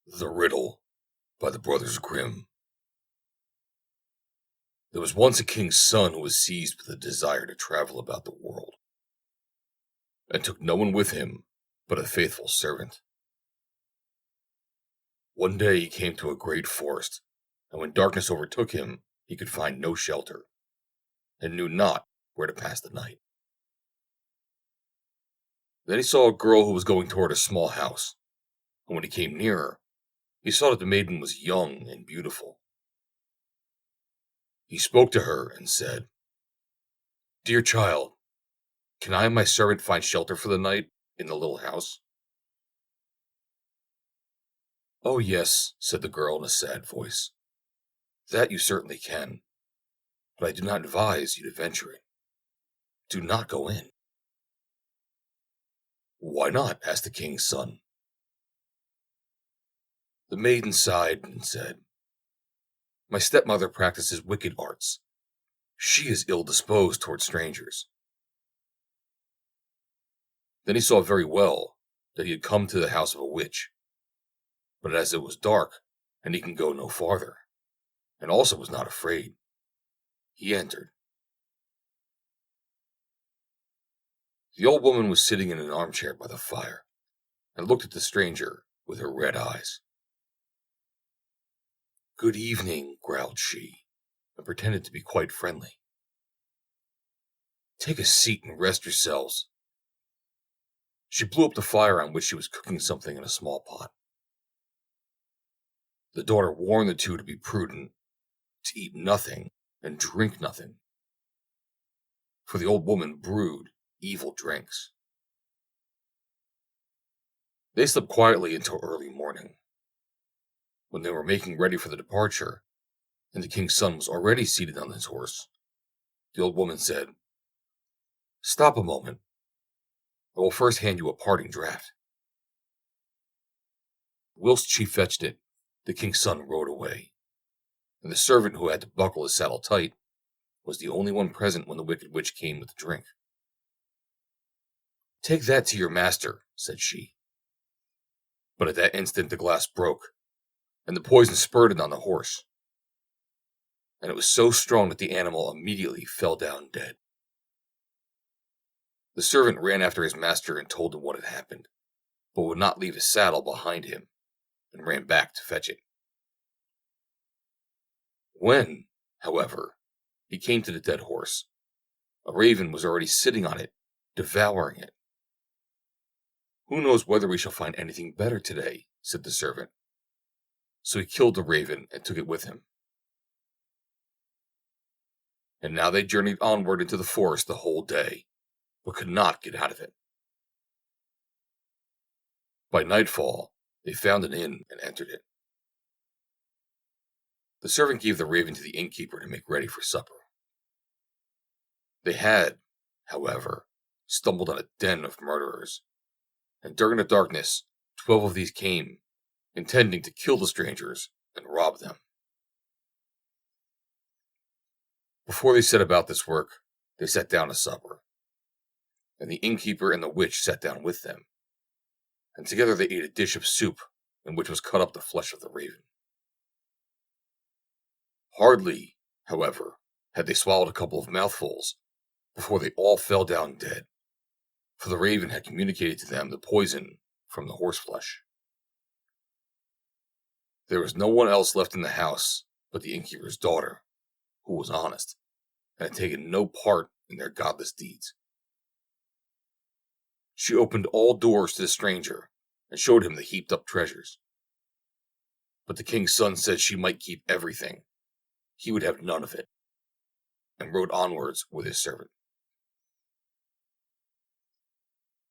The Riddle by the Brothers Grimm. There was once a king's son who was seized with a desire to travel about the world, and took no one with him but a faithful servant. One day he came to a great forest, and when darkness overtook him, he could find no shelter, and knew not where to pass the night. Then he saw a girl who was going toward a small house, and when he came nearer, he saw that the maiden was young and beautiful. He spoke to her and said, "Dear child, can I and my servant find shelter for the night in the little house?" "Oh, yes," said the girl in a sad voice. "That you certainly can, but I do not advise you to venture it. Do not go in." "Why not?" asked the king's son. The maiden sighed and said, "My stepmother practices wicked arts. She is ill-disposed toward strangers." Then he saw very well that he had come to the house of a witch, but as it was dark, and he could go no farther, and also was not afraid, he entered. The old woman was sitting in an armchair by the fire, and looked at the stranger with her red eyes. "Good evening," growled she, and pretended to be quite friendly. "Take a seat and rest yourselves." She blew up the fire on which she was cooking something in a small pot. The daughter warned the two to be prudent, to eat nothing and drink nothing, for the old woman brewed evil drinks. They slept quietly until early morning. When they were making ready for the departure, and the king's son was already seated on his horse, the old woman said, "Stop a moment. I will first hand you a parting draught." Whilst she fetched it, the king's son rode away, and the servant who had to buckle his saddle tight was the only one present when the wicked witch came with the drink. "Take that to your master," said she. But at that instant the glass broke, and the poison spurted on the horse, and it was so strong that the animal immediately fell down dead. The servant ran after his master and told him what had happened, but would not leave his saddle behind him, and ran back to fetch it. When, however, he came to the dead horse, a raven was already sitting on it, devouring it. "Who knows whether we shall find anything better today?" said the servant. So he killed the raven and took it with him. And now they journeyed onward into the forest the whole day, but could not get out of it. By nightfall, they found an inn and entered it. The servant gave the raven to the innkeeper to make ready for supper. They had, however, stumbled on a den of murderers, and during the darkness 12 of these came, intending to kill the strangers and rob them. Before they set about this work, they sat down to supper, and the innkeeper and the witch sat down with them, and together they ate a dish of soup in which was cut up the flesh of the raven. Hardly, however, had they swallowed a couple of mouthfuls before they all fell down dead, for the raven had communicated to them the poison from the horseflesh. There was no one else left in the house but the innkeeper's daughter, who was honest, and had taken no part in their godless deeds. She opened all doors to the stranger, and showed him the heaped-up treasures. But the king's son said she might keep everything. He would have none of it, and rode onwards with his servant.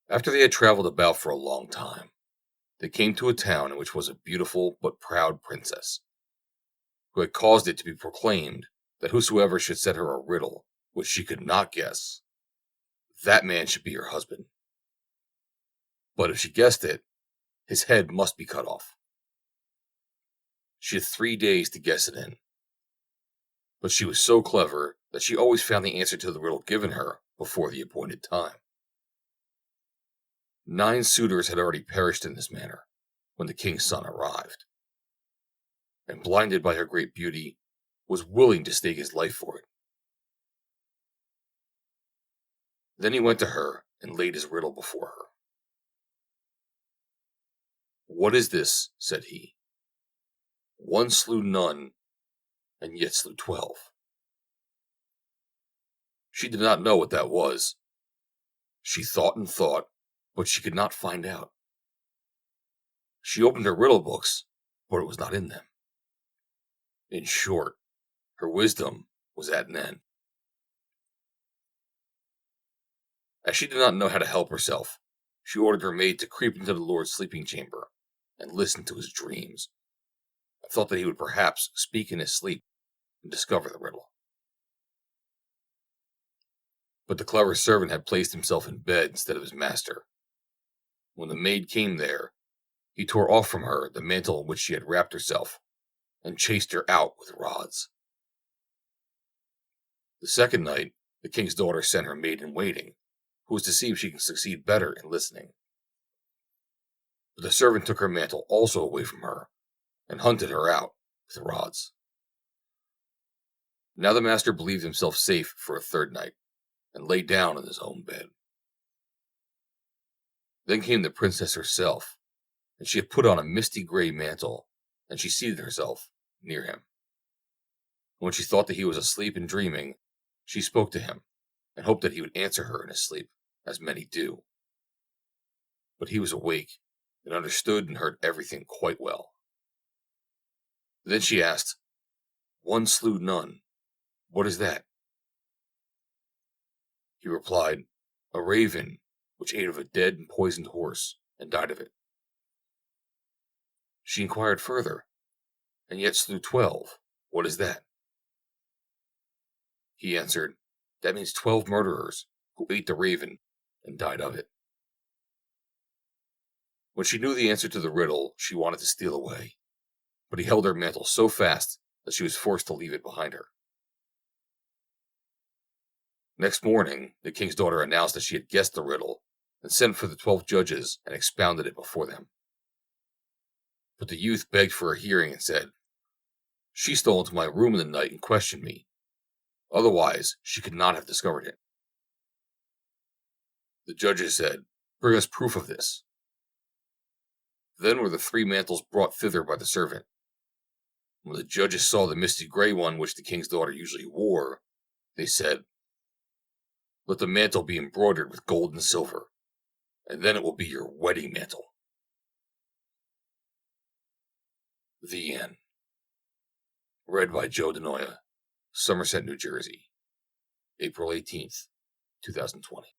After they had traveled about for a long time, they came to a town in which was a beautiful but proud princess, who had caused it to be proclaimed that whosoever should set her a riddle which she could not guess, that man should be her husband. But if she guessed it, his head must be cut off. She had 3 days to guess it in, but she was so clever that she always found the answer to the riddle given her before the appointed time. 9 suitors had already perished in this manner, when the king's son arrived, and blinded by her great beauty, was willing to stake his life for it. Then he went to her and laid his riddle before her. "What is this?" said he. "One slew none, and yet slew 12. She did not know what that was. She thought and thought, but she could not find out. She opened her riddle books, but it was not in them. In short, her wisdom was at an end. As she did not know how to help herself, she ordered her maid to creep into the Lord's sleeping chamber and listen to his dreams, and thought that he would perhaps speak in his sleep and discover the riddle. But the clever servant had placed himself in bed instead of his master. When the maid came there, he tore off from her the mantle in which she had wrapped herself, and chased her out with rods. The second night, the king's daughter sent her maid in waiting, who was to see if she could succeed better in listening. But the servant took her mantle also away from her, and hunted her out with rods. Now the master believed himself safe for a third night, and lay down in his own bed. Then came the princess herself, and she had put on a misty gray mantle, and she seated herself near him. When she thought that he was asleep and dreaming, she spoke to him, and hoped that he would answer her in his sleep, as many do. But he was awake, and understood and heard everything quite well. Then she asked, "One slew none. What is that?" He replied, "A raven, which ate of a dead and poisoned horse, and died of it." She inquired further, "And yet slew 12. What is that?" He answered, "That means 12 murderers, who ate the raven, and died of it." When she knew the answer to the riddle, she wanted to steal away, but he held her mantle so fast that she was forced to leave it behind her. Next morning, the king's daughter announced that she had guessed the riddle, and sent for the 12 judges and expounded it before them. But the youth begged for a hearing and said, "She stole into my room in the night and questioned me. Otherwise, she could not have discovered it." The judges said, "Bring us proof of this." Then were the 3 mantles brought thither by the servant. When the judges saw the misty gray one which the king's daughter usually wore, they said, "Let the mantle be embroidered with gold and silver, and then it will be your wedding mantle." The end. Read by Joe DeNoia, Somerset, New Jersey, April 18th, 2020.